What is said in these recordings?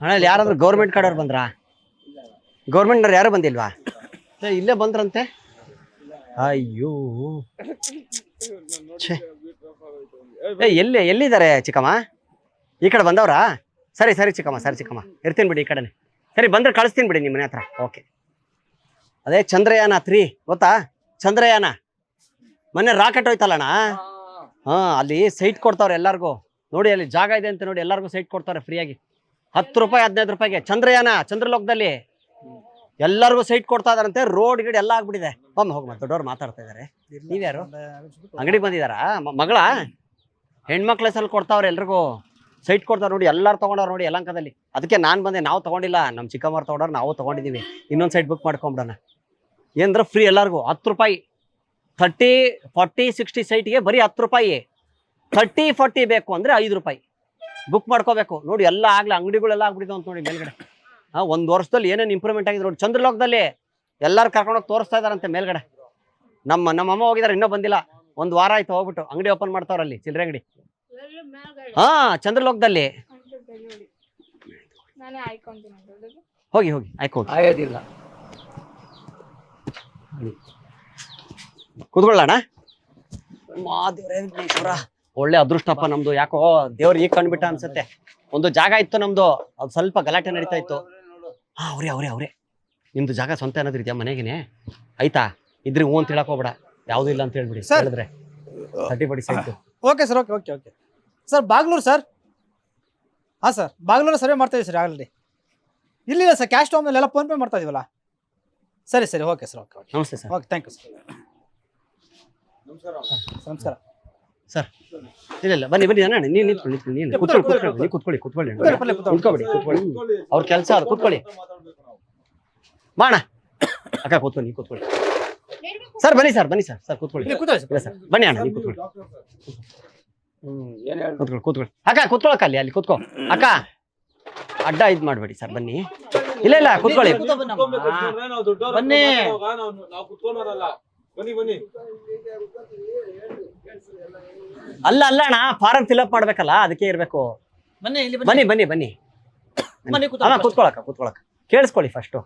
ಅಣ್ಣ ಇಲ್ಲಿ ಯಾರಾದ್ರೂ ಗೌರ್ಮೆಂಟ್ ಕಡೆಯವ್ರು ಬಂದ್ರಾ? ಗೌರ್ಮೆಂಟ್ನವ್ರು ಯಾರು ಬಂದಿಲ್ವಾ? ಇಲ್ಲೇ ಬಂದ್ರಂತೆ. ಅಯ್ಯೋ ಎಲ್ಲಿದ್ದಾರೆ ಚಿಕ್ಕಮ್ಮ? ಈ ಕಡೆ ಬಂದವ್ರಾ? ಸರಿ ಚಿಕ್ಕಮ್ಮ ಇರ್ತೀನಿ ಬಿಡಿ ಈ ಕಡೆನೆ. ಸರಿ ಬಂದ್ರೆ ಕಳಿಸ್ತೀನಿ ಬಿಡಿ ನಿಮ್ಮ ಮನೆ ಹತ್ರ. ಓಕೆ. ಅದೇ ಚಂದ್ರಯಾನ 3 ಗೊತ್ತಾ? ಚಂದ್ರಯಾನ ಮೊನ್ನೆ ರಾಕೆಟ್ ಹೋಯ್ತಲ್ಲಣ್ಣ. ಅಲ್ಲಿ ಸೈಟ್ ಕೊಡ್ತಾವ್ರೆ ಎಲ್ಲರಿಗೂ. ನೋಡಿ ಅಲ್ಲಿ ಜಾಗ ಇದೆ ಅಂತ ನೋಡಿ ಎಲ್ಲರಿಗೂ ಸೈಟ್ ಕೊಡ್ತಾರೆ ಫ್ರೀಯಾಗಿ. 10 ರೂಪಾಯಿ 15 ರೂಪಾಯಿಗೆ ಚಂದ್ರಯಾನ, ಚಂದ್ರಲೋಕದಲ್ಲಿ ಎಲ್ಲರಿಗೂ ಸೈಟ್ ಕೊಡ್ತಾ ಇದಾರಂತೆ. ರೋಡ್ ಗಿಡ ಎಲ್ಲ ಆಗ್ಬಿಟ್ಟಿದೆ. ಹೋಗಿ ದೊಡ್ಡವ್ರು ಮಾತಾಡ್ತಾ ಇದಾರೆ. ನೀವ್ಯಾರು? ಅಂಗಡಿ ಬಂದಿದಾರಾ? ಮಗಳ ಹೆಣ್ಮಕ್ಳ ಹೆಸರು ಕೊಡ್ತಾವ್ರೆ ಎಲ್ರಿಗೂ ಸೈಟ್ ಕೊಡ್ತಾವ್ರೆ ನೋಡಿ. ಎಲ್ಲರೂ ತಗೊಂಡವ್ರು ನೋಡಿ ಯಲಹಂಕದಲ್ಲಿ. ಅದಕ್ಕೆ ನಾನು ಬಂದೆ. ನಾವು ತಗೊಂಡಿಲ್ಲ, ನಮ್ಮ ಚಿಕ್ಕಮ್ಮವ್ರು ತಗೊಂಡವ್ರು, ನಾವು ತಗೊಂಡಿದ್ದೀವಿ. ಇನ್ನೊಂದು ಸೈಟ್ ಬುಕ್ ಮಾಡ್ಕೊಂಬಿಡೋಣ. ಏನಂದ್ರೆ ಫ್ರೀ ಎಲ್ಲರಿಗೂ 10 ರೂಪಾಯಿ. 30, 40, 60 ಸೈಟ್ಗೆ ಬರೀ 10 ರೂಪಾಯಿ. 30, 40 ಬೇಕು ಅಂದರೆ 5 ರೂಪಾಯಿ ಬುಕ್ ಮಾಡ್ಕೋಬೇಕು. ನೋಡಿ ಎಲ್ಲ ಆಗಲಿ ಅಂಗಡಿಗಳೆಲ್ಲ ಆಗ್ಬಿಟ್ಟಿದೆ ಅಂತ ನೋಡಿ ಮೇಲ್ಗಡೆ. ಒಂದು ವರ್ಷದಲ್ಲಿ ಏನೇನು ಇಂಪ್ರೂವ್ಮೆಂಟ್ ಆಗಿದೆ ನೋಡಿ. ಚಂದ್ರಲೋಕದಲ್ಲಿ ಎಲ್ಲರೂ ಕರ್ಕೊಂಡೋಗಿ ತೋರಿಸ್ತಾ ಇದಾರಂತೆ ಮೇಲ್ಗಡೆ. ನಮ್ಮಮ್ಮ ಹೋಗಿದ್ದಾರೆ, ಇನ್ನೂ ಬಂದಿಲ್ಲ. 1 ವಾರ ಆಯ್ತು ಹೋಗ್ಬಿಟ್ಟು. ಅಂಗಡಿ ಓಪನ್ ಮಾಡ್ತಾವ್ರಲ್ಲಿ, ಚಿಲ್ಲರೆ ಅಂಗಡಿ. ಚಂದ್ರಲೋಕದಲ್ಲಿ ಹೋಗಿ ಆಯ್ಕೋಗಿ ಆಗೋದಿಲ್ಲ. ಕೂತ್ಕೊಳ್ಳೋಣ. ಒಳ್ಳೆ ಅದೃಷ್ಟಪ್ಪ ನಮ್ದು. ಯಾಕೋ ದೇವ್ರು ಈಗ ಕಂಡ್ಬಿಟ್ಟ ಅನ್ಸುತ್ತೆ. ಒಂದು ಜಾಗ ಇತ್ತು ನಮ್ದು, ಅದು ಸ್ವಲ್ಪ ಗಲಾಟೆ ನಡೀತಾ ಇತ್ತು. ಅವ್ರೆ ನಿಮ್ದು ಜಾಗ ಸ್ವಂತ ಏನಾದ್ರು ಇದೆಯಾ ಮನೆಗೇನೆ? ಆಯ್ತಾ? ಇದ್ರಿ ಹ್ಞೂ ಅಂತ ಹೇಳಕ್ ಹೋಗ್ಬೇಡ, ಯಾವ್ದು ಇಲ್ಲ ಅಂತ ಹೇಳ್ಬಿಡಿ. ಹೇಳಿದ್ರೆ 30 site. Okay sir. Okay sir. Bagalur sir. ಹಾಂ ಸರ್, ಬಾಗ್ಲೂರು ಸರ್ವೆ ಮಾಡ್ತಾ ಇದೀವಿ ಸರ್ ಆಲ್ರೆಡಿ. ಇಲ್ಲ ಸರ್, ಕ್ಯಾಶ್ ತಗೊಂಡ್ಮೇಲೆ ಎಲ್ಲ ಫೋನ್ ಪೇ ಮಾಡ್ತಾ ಇದೀವಲ್ಲ. ಸರಿ ಓಕೆ ಸರ್. ಓಕೆ ನಮಸ್ತೆ sir. Okay, thank you sir. ನಮಸ್ಕಾರ ಸರ್. ಇಲ್ಲ ಬನ್ನಿ ನಾನು ನೀನು ಕೂತ್ಕೊಳ್ಳಿ. ಅವ್ರ ಕೆಲಸ ಅದು. ಕೂತ್ಕೊಳ್ಳಿ ಬಾಣ ಅಕ್ಕ, ಕೂತ್ಕೊಳ್ಳಿ. ನೀವು ಕೂತ್ಕೊಳ್ಳಿ ಸರ್. ಬನ್ನಿ ಸರ್ ಕೂತ್ಕೊಳ್ಳಿ. ಇಲ್ಲ ಸರ್ ಬನ್ನಿ ಅಣ್ಣ, ನೀವು ಕೂತ್ಕೊಳ್ಳಿ. ಕೂತ್ಕೊಳ್ಳಿ ಅಕ್ಕ, ಕೂತ್ಕೊಳ್ಳಕ್ಕ. ಅಲ್ಲಿ ಕೂತ್ಕೋ ಅಕ್ಕ. ಅಡ್ಡ ಇದು ಮಾಡಬೇಡಿ ಸರ್. ಬನ್ನಿ. ಇಲ್ಲ ಕೂತ್ಕೊಳ್ಳಿ. ಬನ್ನಿ. ಅಲ್ಲ ಅಣ್ಣ, ಫಾರಂ ಫಿಲ್ ಅಪ್ ಮಾಡ್ಬೇಕಲ್ಲ, ಅದಕ್ಕೆ ಇರ್ಬೇಕು. ಬನ್ನಿ ಕೂತ್ಕೊಳಕ. ಕೇಳಿಸ್ಕೊಳ್ಳಿ ಫಸ್ಟ್.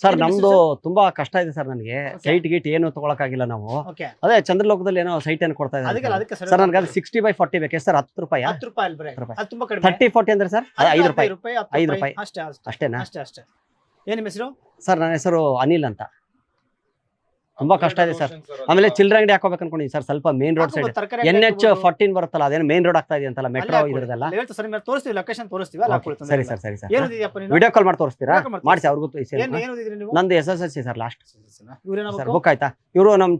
ಸರ್ ನಮ್ದು ತುಂಬಾ ಕಷ್ಟ ಇದೆ ಸರ್. ನನಗೆ ಸೈಟ್ ಗೀಟ್ ಏನು ತಗೊಳಕಾಗಿಲ್ಲ ನಾವು. ಅದೇ ಚಂದ್ರಲೋಕದಲ್ಲಿ ಏನೋ ಸೈಟ್ ಏನು ಕೊಡ್ತಾ ಇದ್ದಾರೆ ಸರ್. ನನಗೆ ಅದು 60/40 ಬೇಕು ಸರ್. 10 ರೂಪಾಯಿ. 30, 40 ಅಂದ್ರೆ ಸರ್ 5 ರೂಪಾಯಿ. 5 ರೂಪಾಯಿ ಅಷ್ಟೇನಾ? ಅಷ್ಟೇ. ಏನ್ ನಿಮ್ಮ ಹೆಸರು ಸರ್? ನನ್ನ ಹೆಸರು ಅನಿಲ್ ಅಂತ. ತುಂಬಾ ಕಷ್ಟ ಇದೆ ಸರ್. ಆಮೇಲೆ ಚಿಲ್ಲರೆ ಅಂಗಡಿ ಹಾಕೋಬೇಕು ಅನ್ಕೊಂಡಿದ್ದೀನಿ ಸರ್. ಸ್ವಲ್ಪ ಮೇನ್ ರೋಡ್ ಸೈಡ್ NH 14 ಬರುತ್ತಲ್ಲ, ಅದೇನು ಮೇನ್ ರೋಡ್ ಆಗ್ತಾ ಇದೆ ಅಂತಲ್ಲ, ಮೆಟ್ರೋ ಇದ್ರದೆಲ್ಲ. ಸರಿ ಸರ್. ವಿಡಿಯೋ ಕಾಲ್ ಮಾಡಿ ತೋರಿಸ್ತೀರಾ? ಮಾಡಿಸಿ ಅವ್ರಿಗೂ. ನಂದು SSLC sir last sir. Book ಆಯ್ತಾ? ಇವರು ನಮ್ಮ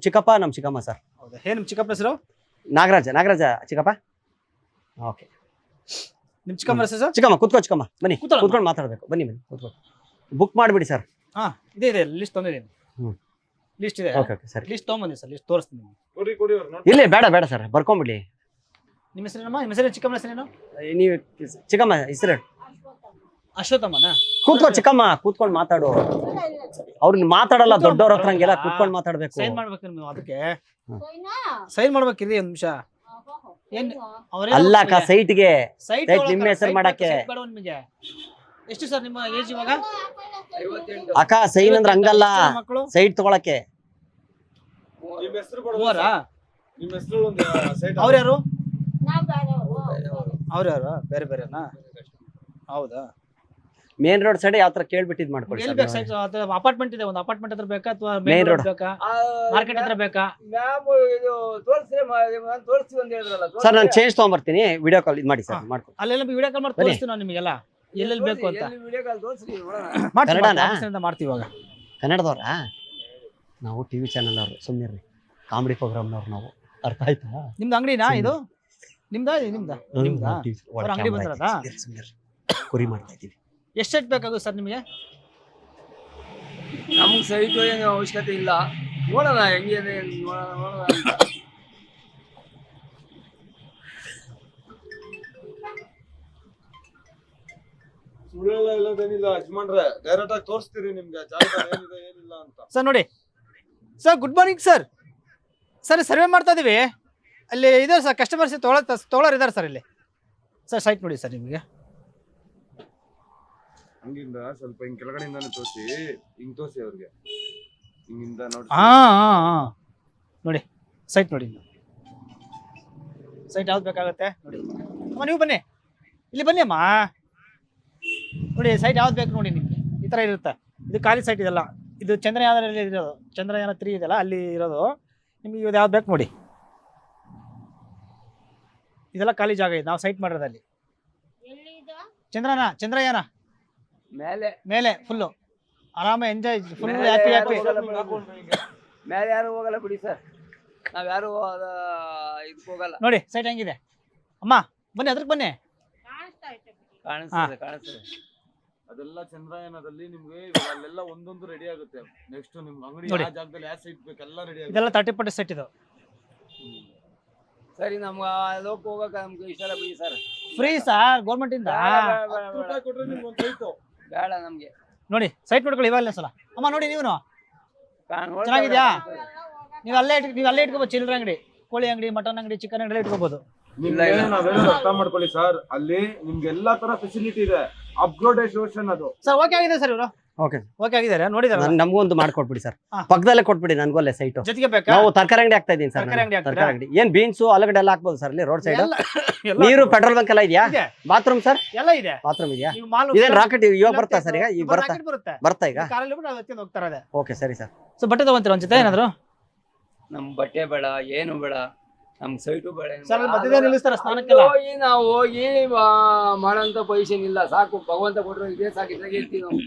ಚಿಕ್ಕಮ್ಮ ಸರ್. ನಿಮ್ ಚಿಕ್ಕಪ್ಪ ಹೆಸರು? ನಾಗರಾಜ ಚಿಕ್ಕಪ್ಪ. ಓಕೆ. ನಿಮ್ ಚಿಕ್ಕಮ್ಮ ಹೆಸರು ಸರ್? ಚಿಕ್ಕಮ್ಮ ಕೂತ್ಕೋ. ಚಿಕ್ಕಮ್ಮ ಬನ್ನಿ, ಕೂತ್ಕೊಂಡು ಮಾತಾಡ್ಬೇಕು. ಬನ್ನಿ ಕೂತ್ಕೊಂಡು ಬುಕ್ ಮಾಡಿಬಿಡಿ ಸರ್. ಇದೆ ಲಿಸ್ಟ್ ತಂದಿದ್ದೀನಿ. ಲಿಸ್ಟ್ ಇದೆ. ಓಕೆ ಸರಿ. List ತೊಗೊಂಬನ್ನಿ sir. ಲಿಸ್ಟ್ ತೋರಿಸ್ತೀನಿ. ಇಲ್ಲಿ ಬೇಡ ಸರ್, ಬರ್ಕೊಂಬಿಡಿ. ನಿಮ್ಮ ಹೆಸರೇನಮ್ಮ? ನಿಮ್ಮ ಹೆಸರು? ಚಿಕ್ಕಮ್ಮನ ಹೆಸರೇನು? ನೀವು ಚಿಕ್ಕಮ್ಮ ಹೆಸರು? ಅಶ್ವಥಮ್ಮನ? ಕೂತ್ಕೋ ಚಿಕ್ಕಮ್ಮ, ಕೂತ್ಕೊಂಡು ಮಾತಾಡು. ಅವ್ರಿಗೆ ಮಾತಾಡಲ್ಲ, ದೊಡ್ಡವ್ರ ಹತ್ರ ಹಂಗೆಲ್ಲ ಕೂತ್ಕೊಂಡು ಮಾತಾಡ್ಬೇಕು. ಸೈನ್ ಮಾಡ್ಬೇಕು ನೀವು. ಅದಕ್ಕೆ ಸೈನ್ ಮಾಡ್ಬೇಕಿರಿ. ಒಂದು ನಿಮಿಷ. ಅಲ್ಲ ಅಕ್ಕ, ಸೈಟ್ಗೆ ನಿಮ್ಮ ಹೆಸರು ಮಾಡಕ್ಕೆ. ನಿಮಗೆ ಎಷ್ಟು ಸರ್ ನಿಮ್ಮ ಏಜ್ ಇವಾಗ? ಅಕ್ಕ ಸೈನ್ ಅಂದ್ರೆ ಹಂಗಲ್ಲ, ಸೈಟ್ ತಗೊಳಕ್ಕೆ. ಅವ್ರ್ಯಾರು? ಅವ್ರ್ಯಾರು ಬೇರೆನಾ? ಹೌದಾ? ಮೇನ್ ರೋಡ್ ಸೈಡ್ ಯಾವ ತರ ಕೇಳ್ಬಿಟ್ಟಿದ್ ಮಾಡ್ಕೊಳ್ಳಿ. ಅಪಾರ್ಟ್ಮೆಂಟ್ ಇದೆ, ಒಂದು ಅಪಾರ್ಟ್ಮೆಂಟ್ ಹತ್ರ ಬೇಕಾ ಅಥವಾ ಮೇನ್ ರೋಡ್ ಬೇಕಾ, ಮಾರ್ಕೆಟ್ ಹತ್ರ ಬೇಕಾ? ಸರ್ ನಾನು ಚೇಂಜ್ ತಗೊಂಡ್ಬರ್ತೀನಿ. ವಿಡಿಯೋ ಕಾಲ್ ಇದು ಮಾಡಿ ಸರ್. ಮಾಡ್ಕೊಂಡು ಅಲ್ಲೆಲ್ಲ ವಿಡಿಯೋ ಕಾಲ್ ಮಾಡಿ ತೋರಿಸ್ತೀನಿ ನಾನು ನಿಮಗೆಲ್ಲ ಎಲ್ಲೆಲ್ಲಿ ಬೇಕು ಅಂತ. ಮಾಡ್ತೀವಿ ಇವಾಗ. ಕನ್ನಡದವ್ರಾ ನಾವು? TV ಚಾನಲ್ ಅವರು. ಸುಮ್ಮನೆ ಕಾಮಿಡಿ ಪ್ರೋಗ್ರಾಮ್ನವ್ರು ನಾವು. ಅರ್ಥ ಆಯ್ತಾ? ನಿಮ್ದು ಅಂಗಡಿನಾ ಇದು? ನಿಮ್ದ ಅಂಗಡಿ ಬಂದಿರೋದಾ? ಕುರಿ ಮಾಡ್ತಾ ಇದ್ದೀವಿ. ಎಷ್ಟು ಸೆಟ್ ಬೇಕಾಗುತ್ತೆ ಸರ್ ನಿಮಗೆ? ನಮ್ಗೆ ಸೈಟು ಏನು ಅವಶ್ಯಕತೆ ಇಲ್ಲ. ನೋಡೋಣ ಹೆಂಗೆ ನೋಡೋಣ. ಸರ್ ನೋಡಿ sir, good morning sir. Survey ಮಾಡ್ತಾ ಇದೀವಿ. ಅಲ್ಲಿ ಇದಾರೆ ಸರ್, ಕಸ್ಟಮರ್ಸ್ ತೊಗೊಳೋರು ಇದಾರೆ ಸರ್ ಇಲ್ಲಿ. ಸರ್ ಸೈಟ್ ನೋಡಿ ಸರ್ ನಿಮಗೆ. ಹಂಗಿಂದ ಸ್ವಲ್ಪ ಹಿಂಗ್ ಕೆಳಗಡೆಯಿಂದಾನೆ ತೋರಿಸಿ, ಹಿಂಗ್ ತೋರಿಸಿ ಅವ್ರಿಗೆ, ಹಿಂಗಿಂದ ನೋಡಿ. ಹಾ ಹಾ ಹಾ ನೋಡಿ ಸೈಟ್ ನೋಡಿ, ಸೈಟ್ ಯಾವ್ದು ಬೇಕಾಗುತ್ತೆ ನೋಡಿ. ಅಮ್ಮ ನೀವು ಬನ್ನಿ, ಇಲ್ಲಿ ಬನ್ನಿ ಅಮ್ಮ. ನೋಡಿ ಸೈಟ್ ಯಾವ್ದು ಬೇಕು ನೋಡಿ ನಿಮಗೆ, ಈ ಥರ ಇರುತ್ತೆ. ಇದು ಖಾಲಿ ಸೈಟ್ ಇದೆಲ್ಲ, ಇದು ಚಂದ್ರಯಾನದಲ್ಲಿ ಇರೋದು, ಚಂದ್ರಯಾನ 3 ಇದೆಯಲ್ಲ ಅಲ್ಲಿ ಇರೋದು. ನಿಮಗೆ ಇದು ಯಾವ್ದು ಬೇಕು ನೋಡಿ, ಇದೆಲ್ಲ ಖಾಲಿ ಜಾಗ ಇದೆ, ನಾವು ಸೈಟ್ ಮಾಡಿರೋದು ಅಲ್ಲಿ. ಚಂದ್ರಯಾನ ಮೇಲೆ ಮೇಲೆ ಫುಲ್ಲು ಆರಾಮ ಎಂಜಾಯ್, ಫುಲ್ ಹ್ಯಾಪಿ ಹ್ಯಾಪಿ. ಮೇಲೆ ಯಾರು ಹೋಗಲ್ಲ ಬಿಡಿ ಸರ್, ನಾವ್ ಯಾರು ಇದಕ್ಕೆ ಹೋಗಲ್ಲ. ನೋಡಿ ಸೈಟ್ ಹೆಂಗಿದೆ ಅಮ್ಮ, ಬನ್ನಿ ಅದ್ರಕ್ಕೆ ಬನ್ನಿ. ಕಾಣಿಸ್ತದೆ. ಅದೆಲ್ಲ ಚಂದ್ರಯಾನದಲ್ಲಿ ನಿಮ್ಗೆ ಇವಾಗ ಅಲ್ಲೆಲ್ಲ ಒಂದೊಂದು ರೆಡಿ ಆಗುತ್ತೆ. ನೆಕ್ಸ್ಟ್ ನಿಮ್ಗೆ ಅಂಗಡಿ ನೋಡಿ. ಯಾವ ಜಾಗದಲ್ಲಿ ಯಾವ ಸೈಟ್ ಬೇಕೆಲ್ಲ ರೆಡಿ ಆಗುತ್ತೆ. ಇದೆಲ್ಲ 30 ಸೆಟ್ ಇದು. ಸರಿ, ನಮ್ಗೆ ಲೋಕ ಹೋಗಕ್ಕೆ ನಮ್ಗೆ ಇಷ್ಟ ಇಲ್ಲ ಬಿಡಿ ಸರ್. ಫ್ರೀ ಸರ್ ಗೌರ್ಮೆಂಟ್ ಇಂದ. 10 ರೂಪಾಯಿ ಕೊಟ್ರೆ ನಿಮ್ಗೆ ಒಂದು ಸೈಟು. ಬೇಡ ನಮ್ಗೆ. ನೋಡಿ ಸೈಟ್ ನೋಡ್ಕೊಳ್ಳಿ ಇವಾಗಲೇ ಸಲ. ಅಮ್ಮ ನೋಡಿ ನೀವು ಚೆನ್ನಾಗಿದ್ಯಾ? ನೀವು ಅಲ್ಲೇ ಇಟ್ಕೋಬಹುದು. ಚಿಲ್ಲರೆ ಅಂಗಡಿ, ಕೋಳಿ ಅಂಗಡಿ, ಮಟನ್ ಅಂಗಡಿ, ಚಿಕನ್ ಅಂಗಡಿ ಇಟ್ಕೋಬಹುದು. ನಿಮ್ಗೆ ನಾವೇನು ಅರ್ಥ ಮಾಡ್ಕೊಳ್ಳಿ ಸರ್, ಅಲ್ಲಿ ನಿಮ್ಗೆ ಎಲ್ಲಾ ತರ ಫೆಸಿಲಿಟಿ ಇದೆ. ಅಪ್ಗ್ರೇಡೇಷನ್ ಅದು ಸರ್ ಓಕೆ ಆಗಿದೆ ಸರ್, ಇವರು ಓಕೆ ಓಕೆ ಆಗಿದ್ದಾರೆ ನೋಡಿದಾರೆ. ನಮಗೂ ಒಂದು ಮಾಡ್ಕೊಟ್ಬಿಡಿ ಸರ್, ಹಾ. ಪಕ್ಕದಲ್ಲೇ ಕೊಟ್ಬಿಡಿ ನನಗೂ ಅಲ್ಲೇ ಸೈಟು. ಜೊತೆಗೆ ಬೇಕಾ? ನಾವು ತರಕಾರಿ ಅಂಗಡಿ ಆಗ್ತಾ ಇದೀನಿ ಸರ್. ತರಕಾರಿ ಅಂಗಡಿ ಹಾಕ್ತೀರಾ? ತರಕಾರಿ ಅಂಗಡಿ ಏನ್ ಬೀನ್ಸು ಆಲೂಗಡ್ಡೆ ಎಲ್ಲ ಹಾಕ್ಬೋದು ಸರ್ ಅಲ್ಲಿ ರೋಡ್ ಸೈಡ್. ಎಲ್ಲ ನೀರು ಪೆಟ್ರೋಲ್ ಬಂಕ್ ಎಲ್ಲ ಇದೆಯಾ? ಇದೆ. Bathroom sir? ಎಲ್ಲ ಇದೆ. ಬಾತ್ರೂಮ್ ಇದೆಯಾ? ನೀವು ಮಾಲ್ ಇದೇನ್ ರಾಕೆಟ್ ಇವಾಗ ಬರ್ತಾ ಸರ್? ಈಗ ಬರ್ತಾ ಬರುತ್ತೆ ಈಗ ಕಾರಲ್ಲಿ ಬಿಟ್ಟು ಅದಕ್ಕೆ ಹೋಗ್ತಾರೆ ಅದೇ. ಓಕೆ ಸರಿ ಸರ್. ಸೊ ಬಟ್ಟೆ ತಗೊಂತೀರ ಒಂದ್ ಜೊತೆ ಏನಾದ್ರು? ನಮ್ ಬಟ್ಟೆ ಬೇಡ, ಏನು ಬೇಡ, ನಮ್ ಸೈಟು ಬೇಡ. ಸರ್ ಅಲ್ಲಿ ಮಧ್ಯದಲ್ಲಿ ನಿಲ್ಲಿಸ್ತಾರೆ ಸ್ನಾನಕ್ಕೆಲ್ಲ. ನಾವು ಹೋಗಿ ಮಾಡೋಂತ ಪೊಸಿಷನ್ ಇಲ್ಲ, ಸಾಕು ಭಗವಂತ ಕೊಟ್ರು ಇದೇ ಸಾಕಿದ್ದಾಗ ಹೇಳ್ತೀವಿ ನಾವು.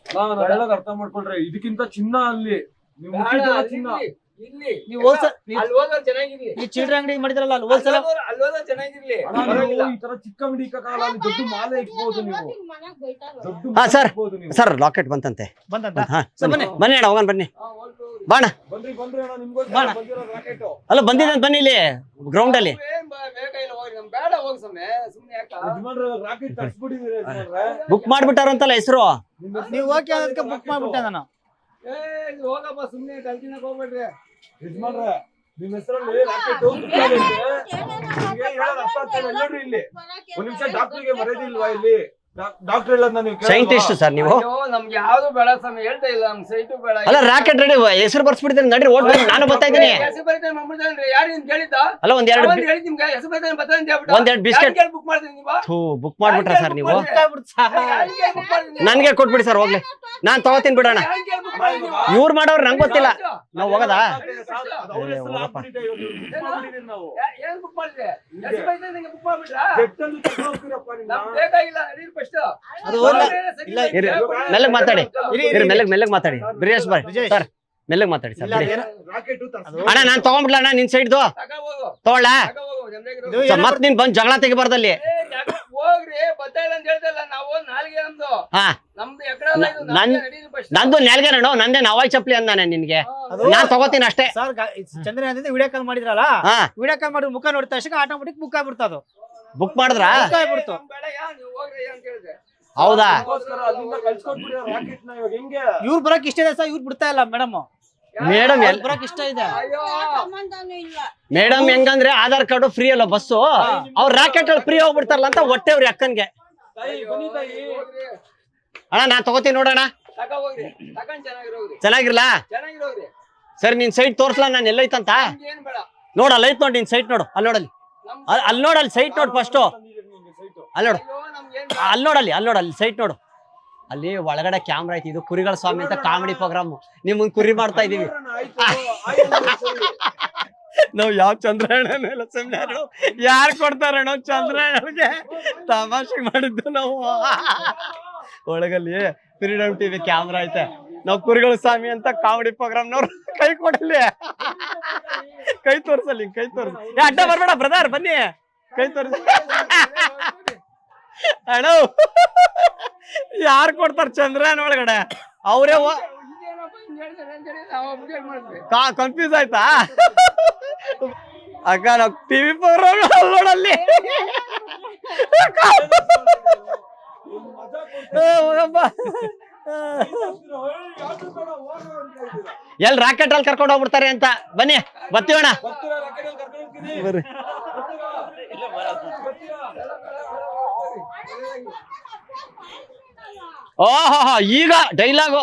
ನಾವೆಲ್ಲ ಅರ್ಥ ಮಾಡ್ಕೊಳ್ರಿ, ಇದಕ್ಕಿಂತ ಚಿನ್ನ ಅಲ್ಲಿ ನೀವು ಬೇಡ, ಮುಟ್ಟಿದ್ದೆಲ್ಲ ಚಿನ್ನ. ಇಲ್ಲಿ ನೀವು ಹೋಲ್ಸೇಲ್ ಅಲ್ಲಿ ಹೋದ್ರೆ ಚೆನ್ನಾಗಿರ್ಲಿ, ಈ ಚಿಲ್ಲರೆ ಅಂಗಡಿ ಮಾಡಿದ್ರಲ್ಲ ಅಲ್ಲಿ ಹೋಲ್ಸೇಲ್. ಅಲ್ಲಿ ಹೋದ್ರೆ ಚೆನ್ನಾಗಿರ್ಲಿ. ಅಣ್ಣ, ನೀವು ಈ ತರ ಚಿಕ್ಕ ಅಂಗಡಿ ಇಕ್ಕಾಗಲ್ಲ, ಅಲ್ಲಿ ದೊಡ್ಡ ಮಾಲೆ ಇಕ್ಬೋದು ನೀವು. ದೊಡ್ಡ ಹಾ, ಮಾಲೆ ಸರ್. ಇಕ್ಬೋದು ನೀವು. ಸರ್ ಲಾಕೆಟ್ ಬಂತಂತೆ. ಬಂದಂತ ಹಾ ಸರ್ ಬನ್ನಿ. ಬನ್ನಿ ಅಣ್ಣ, ಹೋಗೋಣ ಬನ್ನಿ. ಹಾ, ಹೋಗ್ಲಿ ಹೋಗ್ಲಿ. ಬಾಣ ಬನ್ರಿ ಅಣ್ಣ, ನಿಮ್ಗೋಸ್ಕರ ಬಾಣ. ಬಂದಿರೋ ರಾಕೆಟ್. ಅಲ್ಲ ಬಂದಿದೆ ಅಂತ ಬನ್ನಿ ಇಲ್ಲಿ ಗ್ರೌಂಡ್ ಅಲ್ಲಿ. ಏನ್ ಬೇಕಾಗಿಲ್ಲ, ಹೋಗ್ರಿ, ನಮ್ ಬೇಡ, ಹೋಗಿ ಸುಮ್ನೆ ಯಾಕ ಯಜಮಾನ್ರೆ ರಾಕೆಟ್ ತರ್ಸ್ಬಿಟ್ಟಿದ್ದೀರಿ ಯಜಮಾನ್ರೆ. ಬುಕ್ ಮಾಡ್ಬಿಟ್ಟಾರಂತಲ್ಲ ಹೆಸರು. ನೀವು ಓಕೆ ಅದಕ್ಕೆ ಬುಕ್ ಮಾಡ್ಬಿಟ್ಟೆ ನಾನು. ಏ ಇಲ್ಲಿ ಹೋಗಪ್ಪ, ಸುಮ್ನೆ ಕಲ್ತಿನಕ್ ಹೋಗ್ಬೇಡ್ರಿ. ಯಜಮಾನ್ರೆ, ನಿಮ್ ಹೆಸರಲ್ಲಿ ರಾಕೆಟ್ ನಿಮ್ಗೆ ಹೇಳೋದು ಅರ್ಥ ಆಗ್ತಾ ಇಲ್ಲ. ನೋಡ್ರಿ ಇಲ್ಲಿ ಒಂದ್ ನಿಮಿಷ, ಡಾಕ್ಟರ್ಗೆ ಮರ್ಯಾದೆ ಇಲ್ವಾ ಇಲ್ಲಿ? ಡಾಕ್ಟರ್ ಹೇಳೋದನ್ನ ನೀವು ಕೇಳಲ್ವಾ? ಸೈಂಟಿಸ್ಟ್ ಸರ್ ನೀವು. ಅಯ್ಯೋ, ನಮ್ಗೆ ಯಾವ್ದು ಬೇಡ ಸ್ವಾಮಿ, ಹೇಳ್ತಾ ಇಲ್ಲ, ನಮ್ ಸೈಟು ಬೇಡ. ಅಲ್ಲ ರಾಕೆಟ್ ರೆಡಿ, ಹೆಸರು ಬರ್ಸ್ಬಿಡ್ತೀನಿ ನಡ್ರಿ, ಓಡ್ ಬನ್ನಿ, ನಾನು ಬರ್ತಾ ಇದ್ದೀನಿ. ಹೆಸರು ಬರೀತಾನೆ ಮಾಡ್ಬಿಡ್ತಾನ್ರಿ, ಯಾರು ನಿನ್ ಕೇಳಿದ್ದ? ಅಲ್ಲ ಒಂದೆರಡು ಹೇಳಿ ನಿಮ್ಗೆ ಹೆಸರು ಬರೀತಾನೆ ಬರ್ತಾನೆ ಅಂತ ಹೇಳ್ಬಿಟ್ಟು ಒಂದೆರಡು ಬಿಸ್ಕೆಟ್ ಬುಕ್ ಮಾಡ್ತೀನಿ ನೀವು. ಬುಕ್ ಮಾಡ್ಬಿಟ್ರ ಸರ್ ನೀವು? ಯಾರಿಗೆ book ಮಾಡಿದ್ರಿ ನೀವು? ನನ್ಗೆ ಕೊಟ್ಬಿಡಿ ಸರ್ ಹೋಗ್ಲಿ, ನಾನ್ ತಗೋತೀನಿ ಬಿಡೋಣ. ಯಾರಿಗೆ book ಮಾಡಿದ್ರಿ ನೀವು? ಇವ್ರು ಮಾಡೋರು ನಂಗೆ ಗೊತ್ತಿಲ್ಲ. ನಾವು ಹೋಗದಾ? ಅದು ಅವ್ರ ಹೆಸರಲ್ಲಿ ಹಾಕ್ಬಿಟ್ಟಿದೆ, ಇವ್ರು book ಮಾಡ್ಬಿಟ್ಟಿದ್ದೀರಿ ನಾವು. ಏನ್ ಬುಕ್ ಮಾಡಿದ್ರಿ? ಹೆಸರು ಬರೀತಾನೆ ನಿಂಗೆ ಬುಕ್ ಮಾಡ್ಬಿಟ್ರಾ? ಜೆಟ್ಟಲ್ಲಿ ತಗೊಂಡು ಹೋಗ್ತೀರಪ್ಪ ನಿಮ್ಮ. ನಮ್ಗೆ ಬೇಕಾಗಿಲ್ಲ, ನಡೀರಿ ಫಸ್ಟ್. ಅದು ಹೋಗ್ಲಿ. ಇಲ್ಲ, ಇರಿ, ಮೆಲ್ಲಗ್ ಮಾತಾಡಿ. ಇರಿ, ಮೆಲ್ಲಗ್ ಮಾತಾಡಿ. ಬ್ರಿಜೇಶ್ ಬಾಯ್ ಸರ್, ಮೆಲ್ಲಗ್ ಮಾತಾಡಿ ಸರ್. ಬಿಡಿ. ರಾಕೆಟ್ ತರ್ಸಿ. ಅಣ್ಣ ನಾನ್ ತಗೊಂಡ್ಬಿಡ್ಲ ಅಣ್ಣ ನಿನ್ ಸೈಡ್ದು ತಗೋಬೋಗು, ತಗೊಳ್ಳ. ತಗೋಬೋಗು, ನೆಮ್ಮದಿಯಾಗಿ ಇದು ಇರು. ಮತ್ ನೀನ್ ಬಂದ್ ಜಗಳ ತೆಗಿಬಾರ್ದಲ್ಲಿ. ಏ, ಹೋಗ್ರಿ, ಬರ್ತಾ ಇಲ್ಲ ಅಂತ ಹೇಳ್ತಾ ಇಲ್ಲ ನಾವು. ನಾಲ್ಗೆ ನಮ್ದು, ಹಾ, ನಮ್ದು ಎಕರೆ ಅಲ್ಲ ಇದು, ನನ್- ನಾಲ್ಗೆ ನಡೀರಿ first. ನಂದು ನೆಲ್ಗೆ ನೋಡು, ನಂದೇ ನವಾಯ್ ಚಪ್ಲಿ ಅಂದಾನೆ ನಿನ್ಗೆ. ಅದು- ನಾನ್ ತಗೋತೀನಿ ಅಷ್ಟೇ. ಸರ್ ಚಂದ್ರಯಾನದಿಂದ ವಿಡಿಯೋ ಕಾಲ್ ಮಾಡಿದ್ರಲ್ಲ, ಹಾ, ವಿಡಿಯೋ ಕಾಲ್ ಮಾಡಿ ಮುಖ ನೋಡಿದ ತಕ್ಷಣ ಆಟೋಮೆಟಿಕ್ ಬುಕ್ ಆಗ್ಬಿಡ್ತು. ಅದು ಬುಕ್ ಮಾಡಿದ್ರ? ಬುಕ್ ಆಗ್ಬಿಡ್ತು. ನಮ್ಗ್ ಬೇಡ, ನೀವು ಹೋಗ್ರಿ ಅಂತ ಹೇಳಿದೆ. ಹೌದಾ? ಅದಕ್ಕೋಸ್ಕರ ಅಲ್ಲಿಂದ ಕಳ್ಸ್ಕೊಟ್ಬಿಡಿ ರಾಕೆಟ್ ನ. ಇವಾಗ ಹೆಂಗೆ? ಇವ್ರು ಬರಕ್ ಇಷ್ಟ ಇದೆ ಸರ್, ಇವ್ರು ಬಿಡ್ತಾ ಇಲ್ಲ ಮೇಡಮ್. ಮೇಡಮ್ ಬರಕ್ ಇಷ್ಟ ಇದೆ. ಅಯ್ಯೋ, ಮೇಡಮ್ ಹೆಂಗಂದ್ರೆ ಆಧಾರ್ ಕಾರ್ಡ್ ಫ್ರೀ ಅಲ್ಲ ಬಸ್ಸು, ಅವ್ರ ರಾಕೆಟ್ ಅಲ್ಲಿ ಫ್ರೀ ಹೋಗ್ಬಿಡ್ತಾರಲ್ಲ ಅಂತ ಹೊಟ್ಟೆ ಅವ್ರಿ ಅಕ್ಕನ್ಗೆ. ತಾಯಿ ಬನ್ನಿ ತಾಯಿ. ಹೋಗ್ರಿ, ಅಣ್ಣ ನಾನ್ ತಗೋತೀನಿ ನೋಡೋಣ, ತಗೋ ಹೋಗ್ರಿ, ತಗೊಂಡ್ ಚೆನ್ನಾಗಿರೋಗ್ರಿ, ಚೆನ್ನಾಗಿರ್ಲಾ? ಚೆನ್ನಾಗಿರೋಗ್ರಿ. ಸರಿ ನಿನ್ ಸೈಟ್ ತೋರ್ಸ್ಲಾ ನಾನು ಎಲ್ಲೈತಂತ? ನಮ್ಗೆ ಏನ್ ಬೇಡ, ನೋಡ ಅಲ್ಲಿ ಐತ್ ನೋಡಿ ನಿನ್ ಸೈಟ್ ನೋಡು, ಅಲ್ಲಿ ನೋಡಲ್ಲಿ, ನಮ್ಗೆ ಅಲ್ಲಿ ನೋಡ, ಅಲ್ಲಿ ಸೈಟ್ ನೋಡು ಫಸ್ಟ್, ಅಲ್ಲಿ ನೋಡು, ಅಯ್ಯೋ, ನಮ್ಗೆ ಏನ್ ಅಲ್ಲಿ ನೋಡಲ್ಲಿ, ಅಲ್ಲಿ ಸೈಟ್ ನೋಡು. ಅಲ್ಲಿ ಒಳಗಡೆ ಕ್ಯಾಮ್ರಾ ಐತಿ, ಇದು ಕುರಿಗಳ ಸ್ವಾಮಿ ಅಂತ ಕಾಮಿಡಿ ಪ್ರೋಗ್ರಾಮ್. ನಿಮ್ಮನ್ ಕುರಿ ಮಾಡ್ತಾ ಇದೀವಿ ನಾವು. ಯಾವ ಚಂದ್ರಯಾನ ಸುಮ್ನೆ ಯಾರು ಕೊಡ್ತಾರಣ್ಣ ಚಂದ್ರಯಾನಿಗೆ? ತಮಾಷೆ ಮಾಡಿದ್ದು ನಾವು. ಒಳಗಲ್ಲಿ ಫ್ರೀಡಮ್ ಟಿವಿ ಕ್ಯಾಮ್ರಾ ಐತೆ, ನಾವು ಕುರಿಗಳ ಸ್ವಾಮಿ ಅಂತ ಕಾಮಿಡಿ ಪ್ರೋಗ್ರಾಮ್ನವ್ರು ಕೈ ಕೊಡಲಿ, ಕೈ ತೋರ್ಸಲ್ಲಿ, ಕೈ ತೋರ್ಸ. ಅಡ್ಡ ಬರ್ಬೇಡ ಬ್ರದರ್, ಬನ್ನಿ ಕೈ ತೋರ್ಸ. ಅಣ್ಣ ಯಾರು ಕೊಡ್ತಾರ ಚಂದ್ರಯಾನ ಒಳಗಡೆ? ಅವರೇ ಇದೇನಪ್ಪ ಹಿಂಗ್ ಹೇಳ್ತಾರೆ ಅಂತ ಹೇಳಿ ನಾವು ಅಪ್ಡೇಟ್ ಮಾಡಿದ್ವಿ. ಕನ್ಫ್ಯೂಸ್ ಆಯ್ತಾ? ಅಕ್ಕ ನಾವು ಟಿವಿ ಪ್ರೋಗ್ರಾಮ್ ನೋಡಲ್ಲಿ. ಎಲ್ ರಾಕೆಟ್ ಅಲ್ಲಿ ಕರ್ಕೊಂಡು ಹೋಗ್ಬಿಡ್ತಾರೆ ಅಂತ. ಬನ್ನಿ ಬರ್ತೀವಣ್ಣ, ಬರ್ರಿ. ಓಹೋ ಈಗ ಡೈಲಾಗು